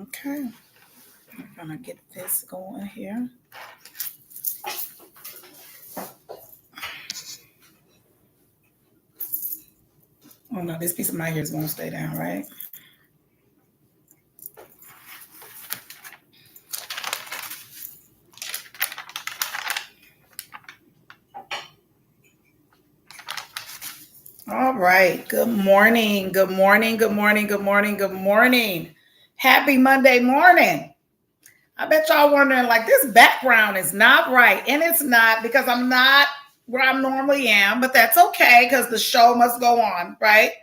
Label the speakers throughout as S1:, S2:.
S1: Okay, I'm gonna get this going here. Oh no, this piece of my hair is gonna stay down, right? All right. Good morning. Good morning. Good morning. Good morning. Good morning. Happy Monday morning. I bet y'all wondering, like, this background is not right. And it's not because I'm not where I normally am, but that's okay because the show must go on, right?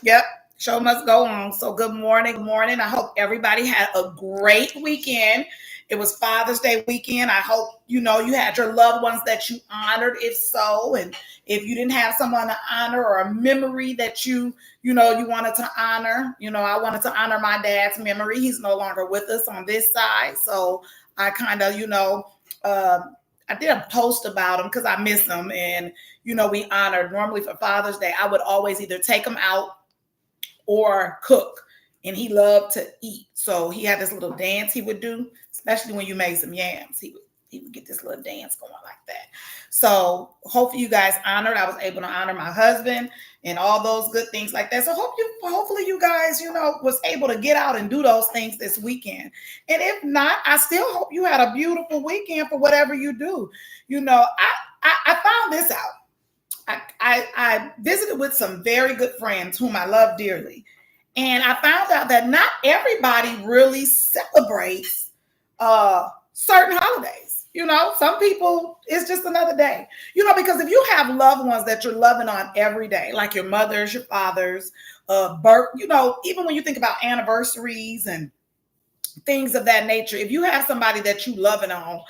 S1: Yep. Show must go on. So good morning. Good morning. I hope everybody had a great weekend. It was Father's Day weekend. I hope you had your loved ones that you honored, if so. And if you didn't have someone to honor or a memory that you wanted to honor, I wanted to honor my dad's memory. He's no longer with us on this side. So I kind of, uh, I did a post about him because I miss him. And, we honored normally for Father's Day. I would always either take him out or cook. And he loved to eat. So he had this little dance he would do, especially when you made some yams. He would get this little dance going like that. So hopefully you guys honored. I was able to honor my husband and all those good things like that. So hopefully you guys, was able to get out and do those things this weekend. And if not, I still hope you had a beautiful weekend for whatever you do. I found this out. I visited with some very good friends whom I love dearly. And I found out that not everybody really celebrates certain holidays. Some people, it's just another day. Because if you have loved ones that you're loving on every day, like your mothers, your fathers, birth, even when you think about anniversaries and things of that nature, if you have somebody that you loving on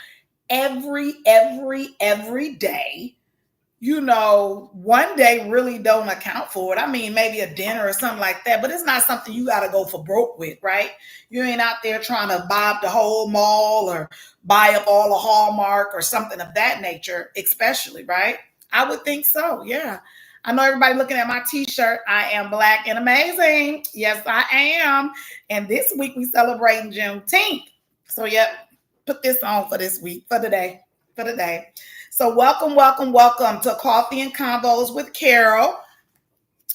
S1: every day, one day really don't account for it. I mean, maybe a dinner or something like that, but it's not something you got to go for broke with, right? You ain't out there trying to buy up the whole mall or buy up all the Hallmark or something of that nature, especially, right? I would think so, yeah. I know everybody looking at my t-shirt. I am black and amazing. Yes, I am. And this week we celebrating Juneteenth. So, yep, put this on for this week, for today. So welcome to Coffee and Convos with Carol,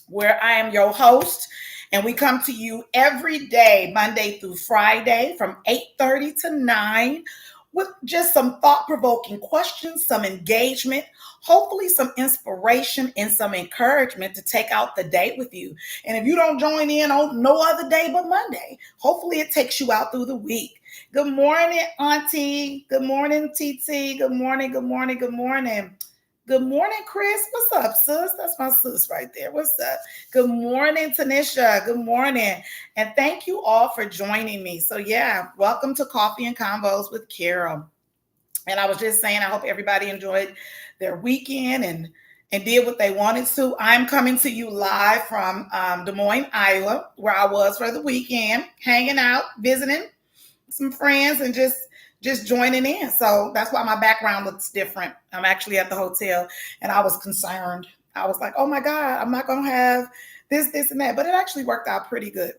S1: where I am your host. And we come to you every day, Monday through Friday from 8:30 to 9 with just some thought-provoking questions, some engagement, hopefully some inspiration and some encouragement to take out the day with you. And if you don't join in on no other day but Monday, hopefully it takes you out through the week. Good morning, Auntie. Good morning, TT. Good morning. Good morning, Chris. What's up, sis? That's my sis right there. What's up? Good morning, Tanisha. Good morning. And thank you all for joining me. So, yeah, welcome to Coffee and Convos with Carol. And I was just saying, I hope everybody enjoyed their weekend and did what they wanted to. I'm coming to you live from Des Moines, Iowa, where I was for the weekend, hanging out, visiting some friends, and just joining in. So that's why my background looks different. I'm actually at the hotel, and I was concerned. I was like, oh my God, I'm not going to have this, and that. But it actually worked out pretty good.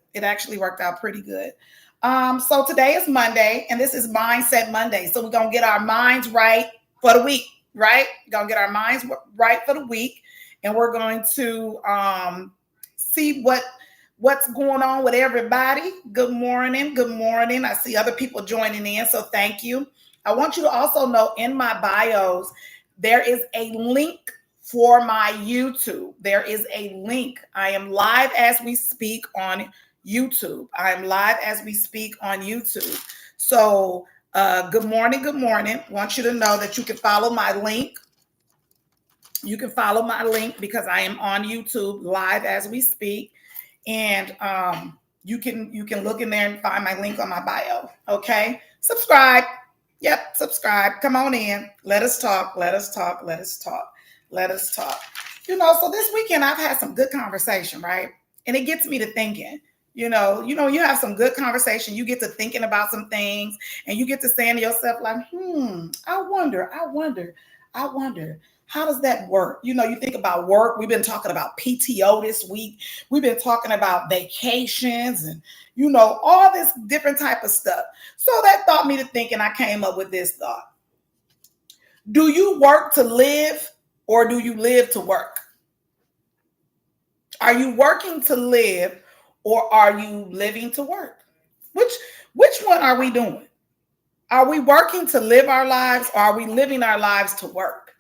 S1: So today is Monday, and this is Mindset Monday. So we're going to get our minds right for the week, right? We're going to get our minds right for the week, and we're going to see what's going on with everybody. Good morning. I see other people joining in, so thank you. I want you to also know in my bios, there is a link for my YouTube. There is a link. I am live as we speak on YouTube. So good morning. Want you to know that you can follow my link. Because I am on YouTube live as we speak. And you can look in there and find my link on my bio. Okay, subscribe. Yep, subscribe. Come on in. Let us talk. So this weekend I've had some good conversation, right? And it gets me to thinking. You have some good conversation. You get to thinking about some things, and you get to saying to yourself, like, I wonder. How does that work? You know, you think about work. We've been talking about PTO this week. We've been talking about vacations and, you know, all this different type of stuff. So that thought me to think, and I came up with this thought. Do you work to live or do you live to work? Are you working to live or are you living to work? Which which one are we doing? Are we working to live our lives or are we living our lives to work?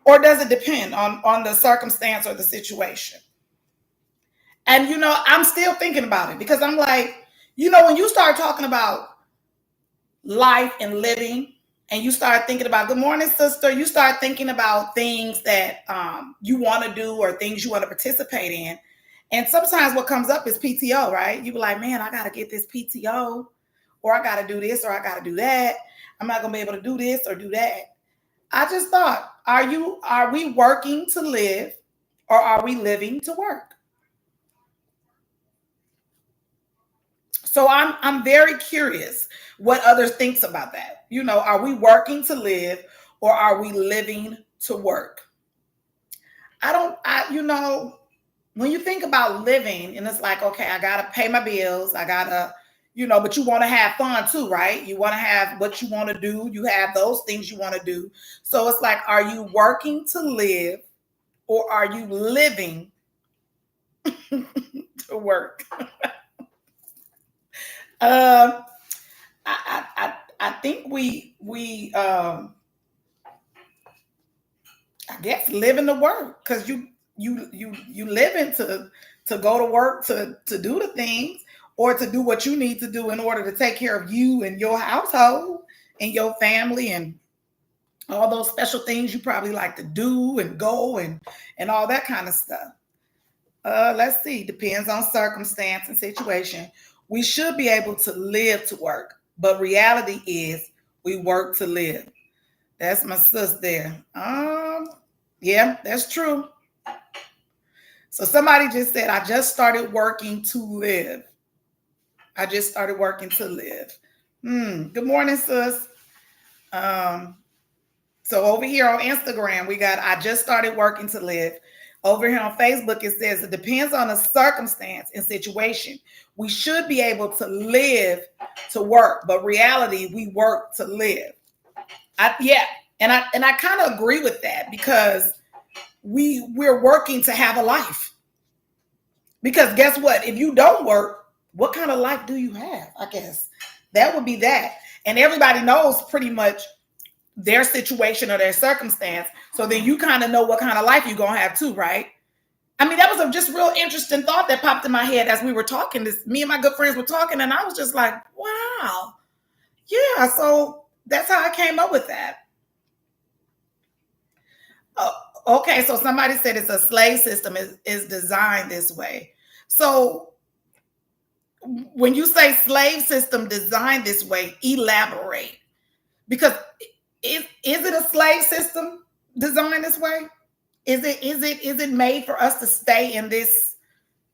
S1: Or does it depend on the circumstance or the situation? And you know, I'm still thinking about it because I'm like, you know, when you start talking about life and living, and you start thinking about good morning, sister, you start thinking about things that you want to do or things you want to participate in. And sometimes what comes up is PTO, right? You be like, man, I got to get this PTO, or I got to do this, or I got to do that. I'm not going to be able to do this or do that. I just thought, are we working to live or are we living to work? So I'm very curious what others thinks about that. You know, are we working to live or are we living to work? You know, when you think about living and it's like, okay, I got to pay my bills. I got to, you know, but you want to have fun too, right? You want to have what you want to do. You have those things you want to do. So it's like, are you working to live or are you living to work? Um, I think I guess living to work because you living to go to work to do the things or to do what you need to do in order to take care of you and your household and your family and all those special things you probably like to do and go and all that kind of stuff. Let's see. Depends on circumstance and situation. We should be able to live to work, but reality is we work to live. That's my sis there. Yeah, that's true. So somebody just said, I just started working to live. I just started working to live. Good morning, sis. Um, so over here on Instagram, we got, I just started working to live. Over here on Facebook, it says it depends on the circumstance and situation. We should be able to live to work, but reality, we work to live. Yeah, and I kind of agree with that because we're working to have a life. Because guess what? If you don't work, what kind of life do you have? I guess that would be that. And everybody knows pretty much their situation or their circumstance. So then you kind of know what kind of life you're going to have too, right? I mean, that was a just real interesting thought that popped in my head as we were talking. Me and my good friends were talking, and I was just like, wow. Yeah, so that's how I came up with that. Okay, so somebody said it's a slave system is designed this way. So when you say slave system designed this way, elaborate. Because is it a slave system designed this way? Is it made for us to stay in this,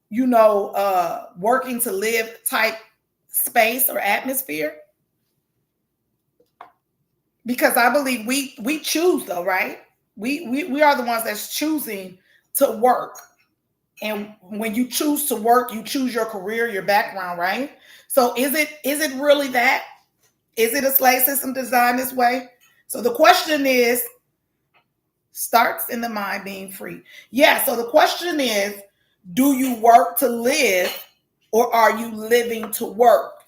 S1: you know, working to live type space or atmosphere? Because I believe we choose though, right? We are the ones that's choosing to work. And when you choose to work, you choose your career, your background, right? So is it really that? Is it a slave system designed this way? So the question is, starts in the mind being free. Yeah, so the question is, do you work to live or are you living to work?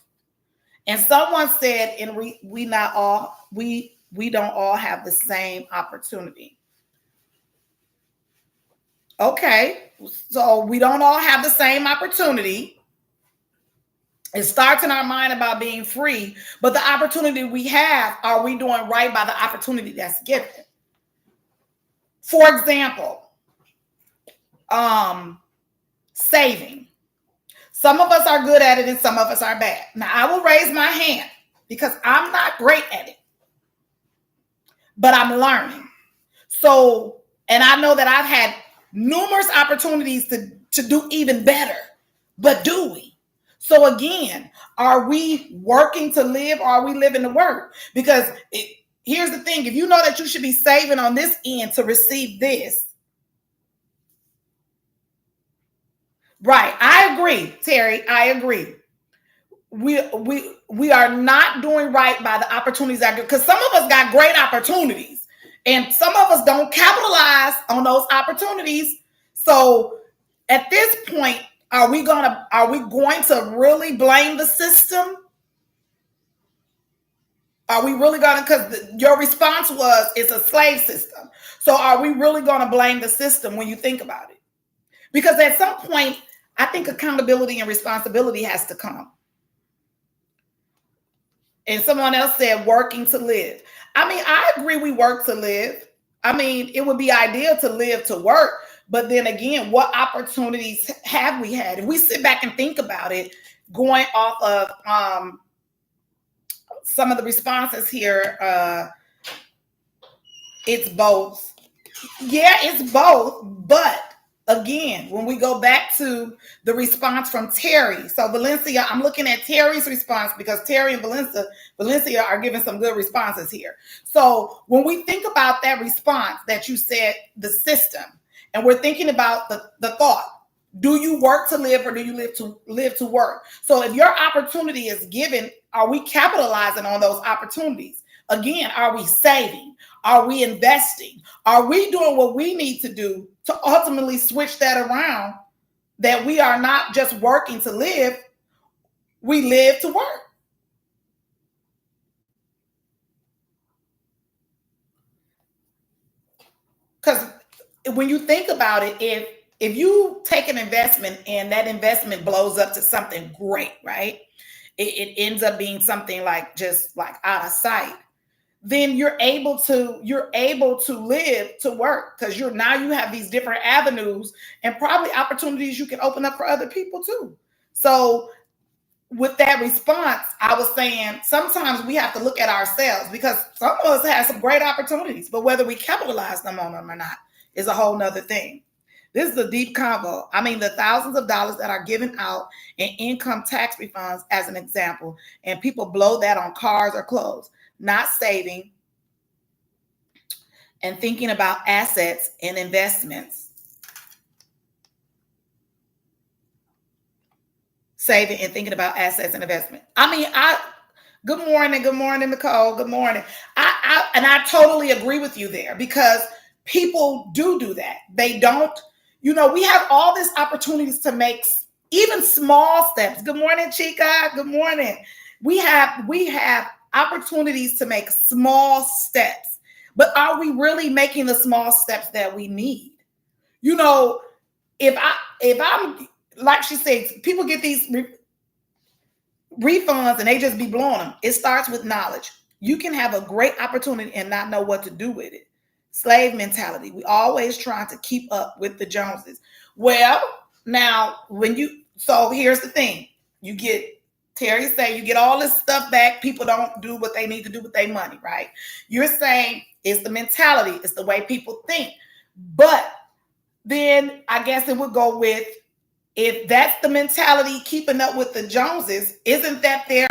S1: And someone said, and we not all, we don't all have the same opportunity. Okay, so we don't all have the same opportunity. It starts in our mind about being free, but the opportunity we have, are we doing right by the opportunity that's given? For example, saving. Some of us are good at it and some of us are bad. Now, I will raise my hand because I'm not great at it, but I'm learning. So, and I know that I've had numerous opportunities to do even better, but do we? So again, are we working to live or are we living to work? Because here's the thing. If you know that you should be saving on this end to receive this, right? I agree, Terry. I agree. We are not doing right by the opportunities that, because some of us got great opportunities and some of us don't capitalize on those opportunities. So at this point, are we going to really blame the system? Are we really going to, because your response was it's a slave system. So are we really going to blame the system when you think about it? Because at some point, I think accountability and responsibility has to come. And someone else said working to live. I mean, I agree we work to live. I mean, it would be ideal to live to work. But then again, what opportunities have we had? If we sit back and think about it, going off of some of the responses here, it's both. Yeah, it's both. But again, when we go back to the response from Terry, so Valencia, I'm looking at Terry's response because Terry and Valencia are giving some good responses here. So when we think about that response that you said, the system, and we're thinking about the thought, do you work to live or do you live to work? So if your opportunity is given, are we capitalizing on those opportunities? Again, are we saving? Are we investing? Are we doing what we need to do to ultimately switch that around, that we are not just working to live, we live to work? Because when you think about it, if you take an investment and that investment blows up to something great, right? It ends up being something like just like out of sight, then you're able to live to work, because you have these different avenues and probably opportunities you can open up for other people too. So with that response, I was saying sometimes we have to look at ourselves, because some of us have some great opportunities, but whether we capitalize them on them or not is a whole nother thing. This is a deep convo. I mean, the thousands of dollars that are given out in income tax refunds, as an example, and people blow that on cars or clothes, not saving and thinking about assets and investments. Saving and thinking about assets and investment. I mean, good morning, Nicole. Good morning. I totally agree with you there, because people do that. They don't, we have all these opportunities to make even small steps. Good morning, Chica. Good morning. We have opportunities to make small steps, but are we really making the small steps that we need? If I'm, like she said, people get these refunds and they just be blowing them. It starts with knowledge. You can have a great opportunity and not know what to do with it. Slave mentality. We always trying to keep up with the Joneses. Well, now so here's the thing. Terry say you get all this stuff back. People don't do what they need to do with their money, right? You're saying it's the mentality. It's the way people think. But then I guess it would go with, if that's the mentality, keeping up with the Joneses, isn't that their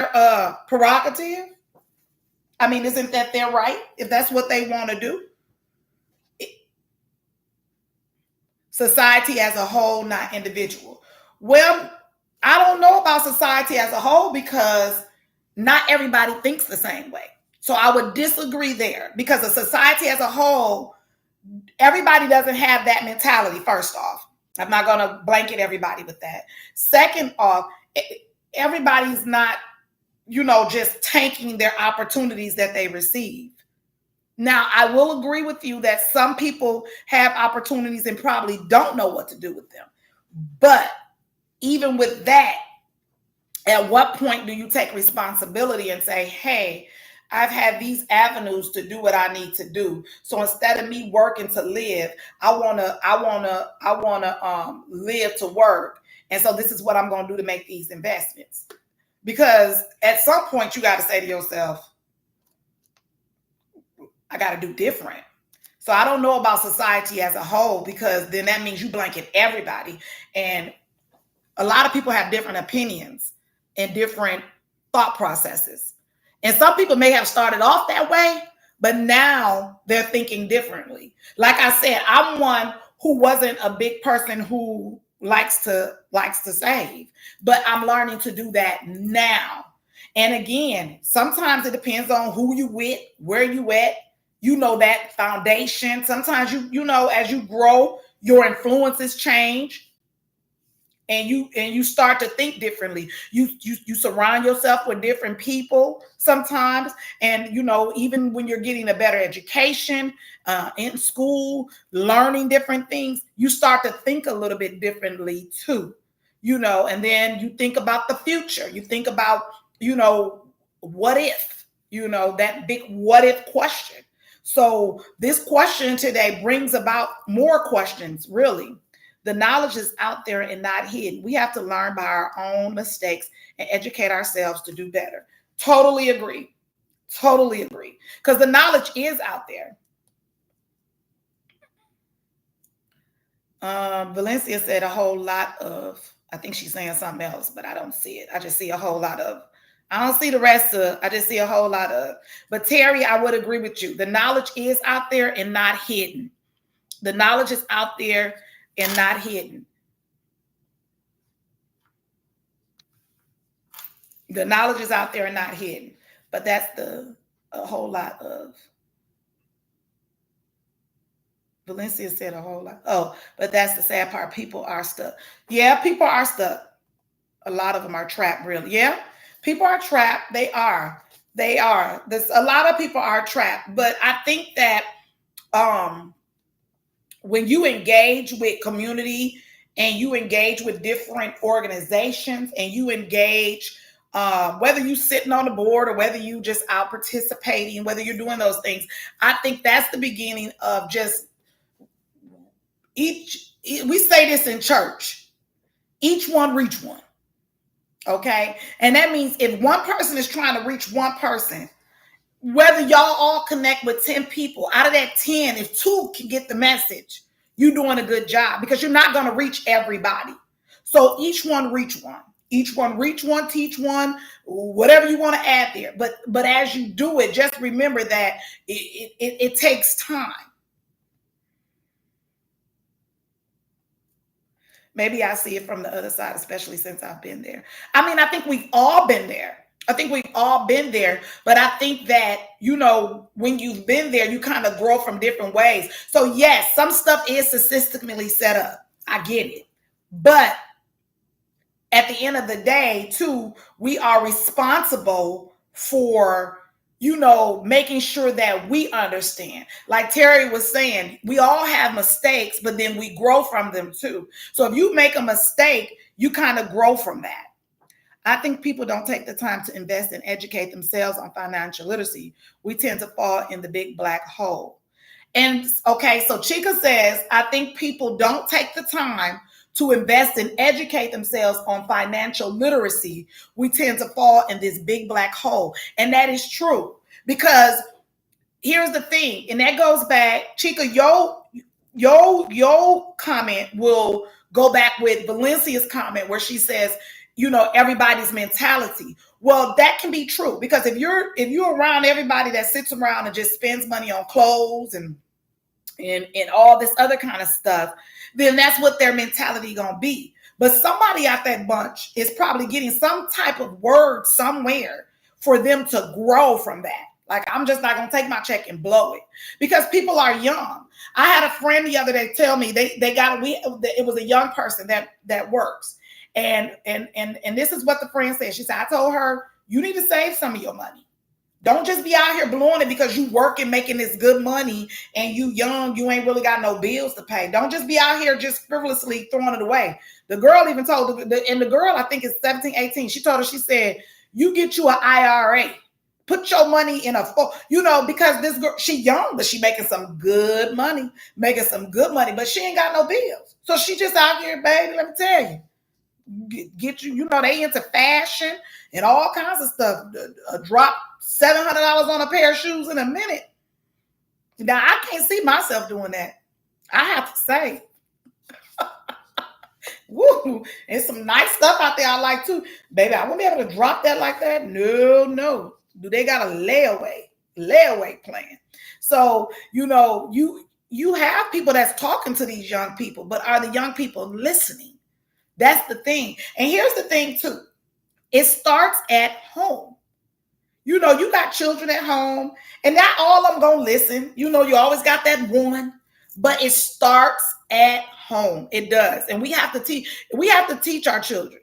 S1: prerogative? I mean, isn't that their right if that's what they want to do? Society as a whole, not individual. Well, I don't know about society as a whole, because not everybody thinks the same way. So I would disagree there, because a society as a whole, everybody doesn't have that mentality, first off. I'm not going to blanket everybody with that. Second off, everybody's not, just tanking their opportunities that they receive. Now, I will agree with you that some people have opportunities and probably don't know what to do with them. But even with that, at what point do you take responsibility and say, hey, I've had these avenues to do what I need to do. So instead of me working to live, I wanna live to work. And so this is what I'm gonna do to make these investments. Because at some point you got to say to yourself, I got to do different. So I don't know about society as a whole, because then that means you blanket everybody. And a lot of people have different opinions and different thought processes. And some people may have started off that way, but now they're thinking differently. Like I said, I'm one who wasn't a big person who likes to save, but I'm learning to do that now. And again, sometimes it depends on who you with, where you at. You know that foundation. Sometimes as you grow, your influences change and you start to think differently. You surround yourself with different people sometimes, and even when you're getting a better education in school, learning different things, you start to think a little bit differently too. And then you think about the future. You think about what if, that big what if question. So this question today brings about more questions, really. The knowledge is out there and not hidden. We have to learn by our own mistakes and educate ourselves to do better. Totally agree. Totally agree. Because the knowledge is out there. Valencia said a whole lot of, I think she's saying something else, but I don't see it. I just see a whole lot of. I don't see the rest of, I just see a whole lot of. But Terry, I would agree with you. The knowledge is out there and not hidden. The knowledge is out there and not hidden. The knowledge is out there and not hidden. But that's a whole lot of. Valencia said a whole lot. Oh, but that's the sad part. People are stuck. Yeah, people are stuck. A lot of them are trapped, really. Yeah, people are trapped. They are. They are. A lot of people are trapped. But I think that when you engage with community and you engage with different organizations and you engage, whether you're sitting on the board or whether you just out participating, whether you're doing those things, I think that's the beginning of just we say this in church, each one reach one. Okay. And that means if one person is trying to reach one person, whether y'all all connect with 10 people, out of that 10, if 2 can get the message, you're doing a good job, because you're not going to reach everybody. So each one reach one. Each one reach one, teach one, whatever you want to add there. But as you do it, just remember that it takes time. Maybe I see it from the other side, especially since I've been there. I mean, I think we've all been there. I think we've all been there, but I think that, when you've been there, you kind of grow from different ways. So yes, some stuff is systematically set up. I get it. But at the end of the day, too, we are responsible for, making sure that we understand. Like Terry was saying, we all have mistakes, but then we grow from them too. So if you make a mistake, you kind of grow from that. I think people don't take the time to invest and educate themselves on financial literacy. We tend to fall in the big black hole. And okay, so Chica says, I think people don't take the time to invest and educate themselves on financial literacy. We tend to fall in this big black hole. And that is true, because here's the thing, and that goes back, Chica, your comment will go back with Valencia's comment where she says, everybody's mentality. Well, that can be true, because if you're around everybody that sits around and just spends money on clothes and all this other kind of stuff, then that's what their mentality gonna be. But somebody out that bunch is probably getting some type of word somewhere for them to grow from that. Like, I'm just not gonna take my check and blow it, because people are young. I had a friend the other day tell me it was a young person that works. And this is what the friend said. She said, I told her, you need to save some of your money. Don't just be out here blowing it because you working, making this good money, and you young, you ain't really got no bills to pay. Don't just be out here just frivolously throwing it away. The girl even told, and the girl, I think is 17, 18. She told her, she said, you get you an IRA. Put your money in because this girl, she young, but she making some good money, but she ain't got no bills. So she just out here, baby, let me tell you. Get you, they into fashion and all kinds of stuff. Drop $700 on a pair of shoes in a minute. Now, I can't see myself doing that. I have to say. Woo, and some nice stuff out there I like too. Baby, I won't be able to drop that like that. No. Do they got a layaway? layaway plan. So, you have people that's talking to these young people, but are the young people listening? That's the thing. And here's the thing too. It starts at home. You got children at home, and not all of them gonna listen. You always got that one, but it starts at home. It does, and we have to teach. We have to teach our children.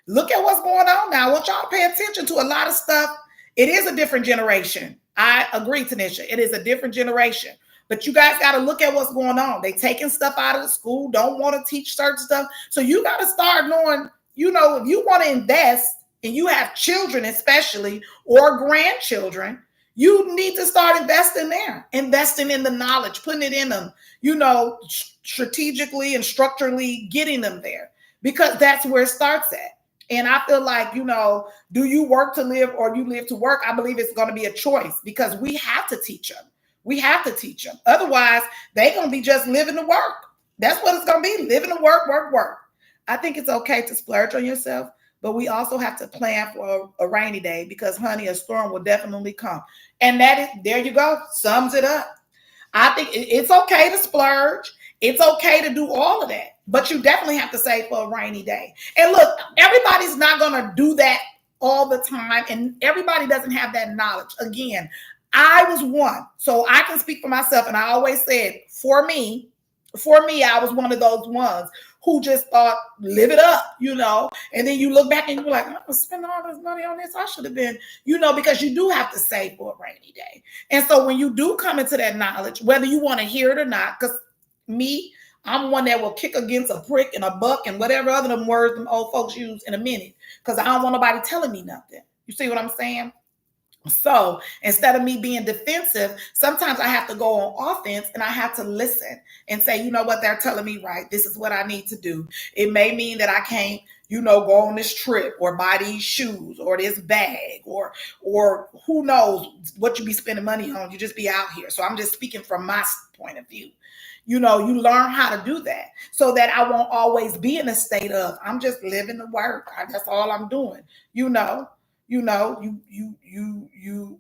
S1: Look at what's going on now. I want y'all to pay attention to a lot of stuff. It is a different generation. I agree, Tanisha. It is a different generation. But you guys got to look at what's going on. They taking stuff out of the school, don't want to teach certain stuff. So you got to start knowing, if you want to invest and you have children especially or grandchildren, you need to start investing there, investing in the knowledge, putting it in them, strategically and structurally getting them there, because that's where it starts at. And I feel like, do you work to live or you live to work? I believe it's going to be a choice, because we have to teach them. We have to teach them. Otherwise, they're going to be just living to work. That's what it's going to be, living to work, work, work. I think it's okay to splurge on yourself, but we also have to plan for a rainy day, because, honey, a storm will definitely come. And there you go, sums it up. I think it's okay to splurge. It's okay to do all of that, but you definitely have to save for a rainy day. And look, everybody's not going to do that all the time, and everybody doesn't have that knowledge. Again, I was one, so I can speak for myself. And I always said, for me, I was one of those ones who just thought, live it up, and then you look back and you're like, I'm gonna spend all this money on this. I should have been, because you do have to save for a rainy day. And so when you do come into that knowledge, whether you want to hear it or not, because me, I'm one that will kick against a prick and a buck and whatever other them words them old folks use in a minute, because I don't want nobody telling me nothing. You see what I'm saying? So instead of me being defensive, sometimes I have to go on offense, and I have to listen and say, you know what, they're telling me right. This is what I need to do. It may mean that I can't, go on this trip or buy these shoes or this bag or who knows what you be spending money on. You just be out here. So I'm just speaking from my point of view. You learn how to do that so that I won't always be in a state of, I'm just living to work. That's all I'm doing. You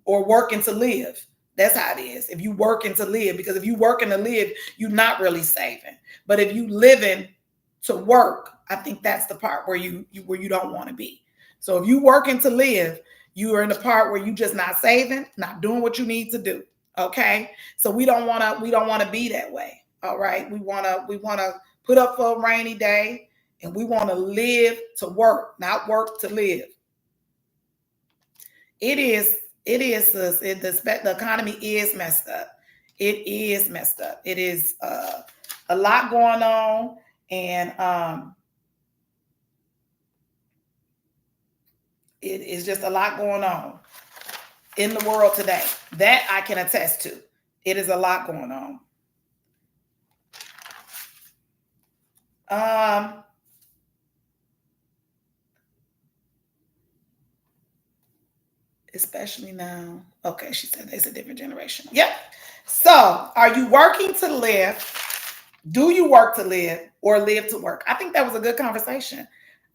S1: or working to live. That's how it is. If you working to live, because if you working to live, you're not really saving. But if you living to work, I think that's the part where you don't want to be. So if you working to live, you are in the part where you just not saving, not doing what you need to do. Okay. So we don't want to be that way. All right. We want to put up for a rainy day, and we want to live to work, not work to live. It is, the economy is messed up. It is messed up. It is a lot going on, and it is just a lot going on in the world today. That I can attest to. It is a lot going on. Especially now. Okay, she said it's a different generation. Yep. So, are you working to live? Do you work to live or live to work? I think that was a good conversation.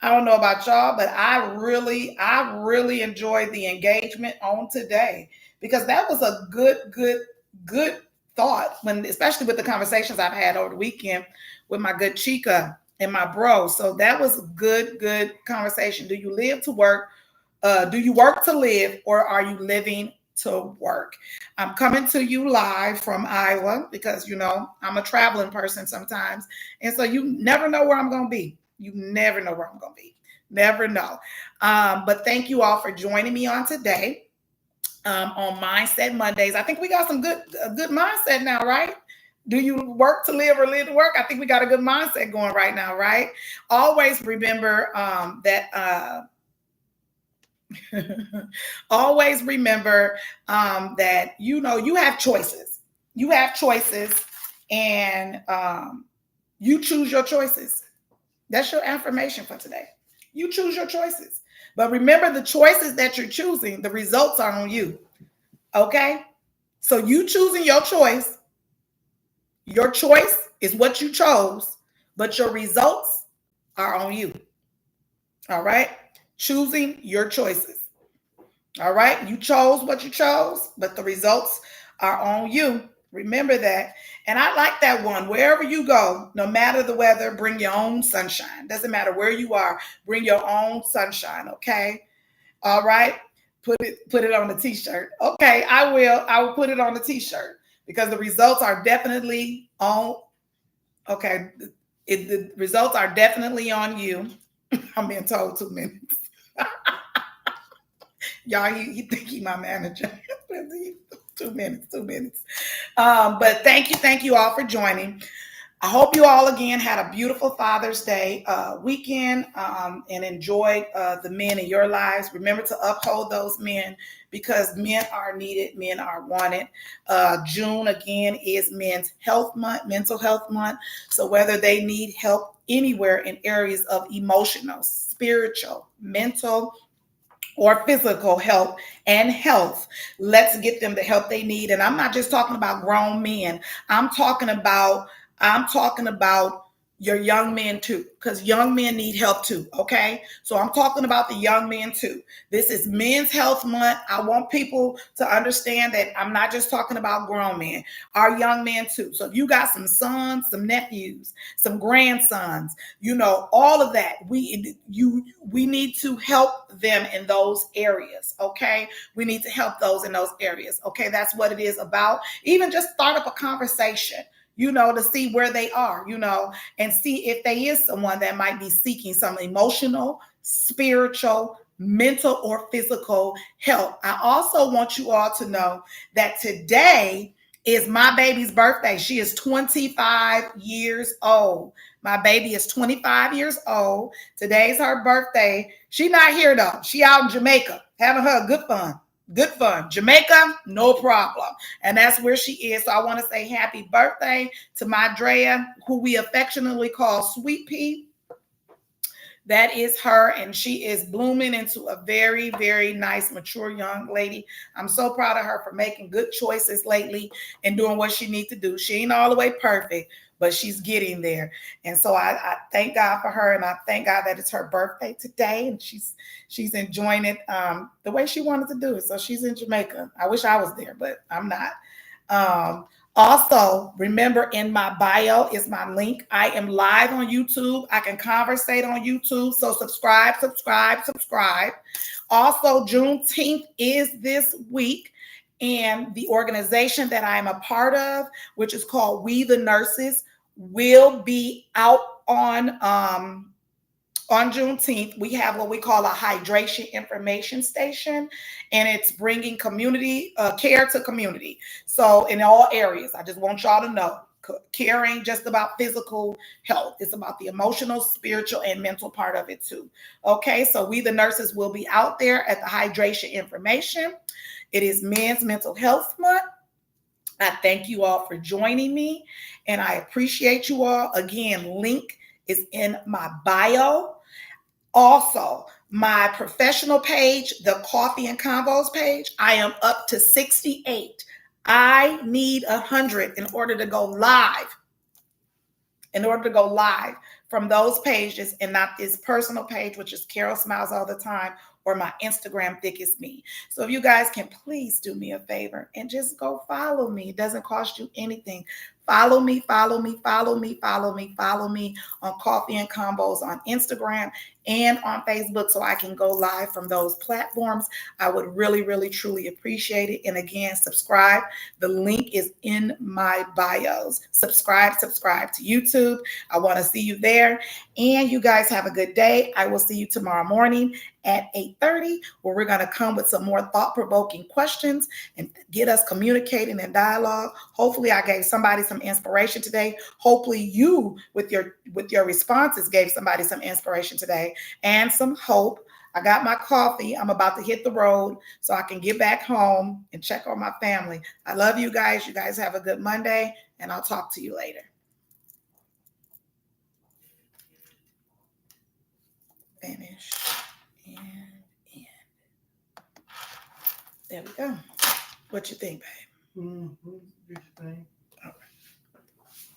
S1: I don't know about y'all, but I really enjoyed the engagement on today, because that was a good thought, especially with the conversations I've had over the weekend with my good Chica and my bro. So that was a good conversation. Do you live to work? Do you work to live, or are you living to work? I'm coming to you live from Iowa, because, I'm a traveling person sometimes. And so you never know where I'm going to be. You never know where I'm going to be. Never know. But thank you all for joining me on today on Mindset Mondays. I think we got some good mindset now, right? Do you work to live or live to work? I think we got a good mindset going right now, right? Always remember that always remember that you have choices. You have choices, and you choose your choices. That's your affirmation for today. You choose your choices. But remember, the choices that you're choosing, the results are on you. Okay? So you choosing your choice. Your choice is what you chose, but your results are on you. All right? Choosing your choices. All right. You chose what you chose, but the results are on you. Remember that. And I like that one. Wherever you go, no matter the weather, bring your own sunshine. Doesn't matter where you are, bring your own sunshine. Okay. All right. Put it on the t-shirt. Okay, I will. I will put it on the t-shirt because the results are definitely on. Okay. The results are definitely on you. I'm being told 2 minutes. Y'all, he think he my manager. 2 minutes, 2 minutes. But thank you all for joining. I hope you all again had a beautiful Father's Day weekend and enjoyed the men in your lives. Remember to uphold those men because men are needed, men are wanted. June again is Men's Health Month, Mental Health Month. So whether they need help anywhere in areas of emotional, spiritual, mental, or physical help and health, let's get them the help they need. And I'm not just talking about grown men. I'm talking about I'm talking about your young men too, because young men need help too. Okay. So I'm talking about the young men too. This is Men's Health Month. I want people to understand that I'm not just talking about grown men, our young men too. So if you got some sons, some nephews, some grandsons, all of that, we need to help them in those areas. Okay. We need to help those in those areas. Okay. That's what it is about. Even just start up a conversation, to see where they are, and see if there is someone that might be seeking some emotional, spiritual, mental, or physical help. I also want you all to know that today is my baby's birthday. She is 25 years old. My baby is 25 years old. Today's her birthday. She not here though. She out in Jamaica having her good fun. Good fun. Jamaica, no problem. And that's where she is. So I want to say happy birthday to my Drea, who we affectionately call Sweet Pea. That is her, and she is blooming into a very, very nice, mature young lady. I'm so proud of her for making good choices lately and doing what she needs to do. She ain't all the way perfect, but she's getting there. And so I thank God for her, and I thank God that it's her birthday today, and she's enjoying it the way she wanted to do it. So she's in Jamaica. I wish I was there, but I'm not. Also, remember in my bio is my link. I am live on YouTube. I can conversate on YouTube. So subscribe. Also, Juneteenth is this week. And the organization that I am a part of, which is called We the Nurses, will be out on Juneteenth. We have what we call a hydration information station, and it's bringing community care to community. So in all areas, I just want y'all to know, care ain't just about physical health. It's about the emotional, spiritual, and mental part of it too. Okay, so We the Nurses will be out there at the hydration information. It is Men's Mental Health Month. I thank you all for joining me, and I appreciate you all. Again, link is in my bio. Also, my professional page, the Coffee and Convos page, I am up to 68. I need 100 in order to go live. From those pages and not this personal page, which is Carol Smiles All the Time, or my Instagram, Thick as Me. So if you guys can please do me a favor and just go follow me. It doesn't cost you anything. Follow me on Coffee and Combos on Instagram and on Facebook so I can go live from those platforms. I would really, really, truly appreciate it. And again, subscribe. The link is in my bios. Subscribe to YouTube. I want to see you there. And you guys have a good day. I will see you tomorrow morning at 8:30, where we're going to come with some more thought-provoking questions and get us communicating and dialogue. Hopefully I gave somebody some inspiration today. Hopefully you, with your responses, gave somebody some inspiration today and some hope. I got my coffee. I'm about to hit the road so I can get back home and check on my family. I love you guys. You guys have a good Monday, and I'll talk to you later. Finish. And there we go. What you think, babe?
S2: What you think?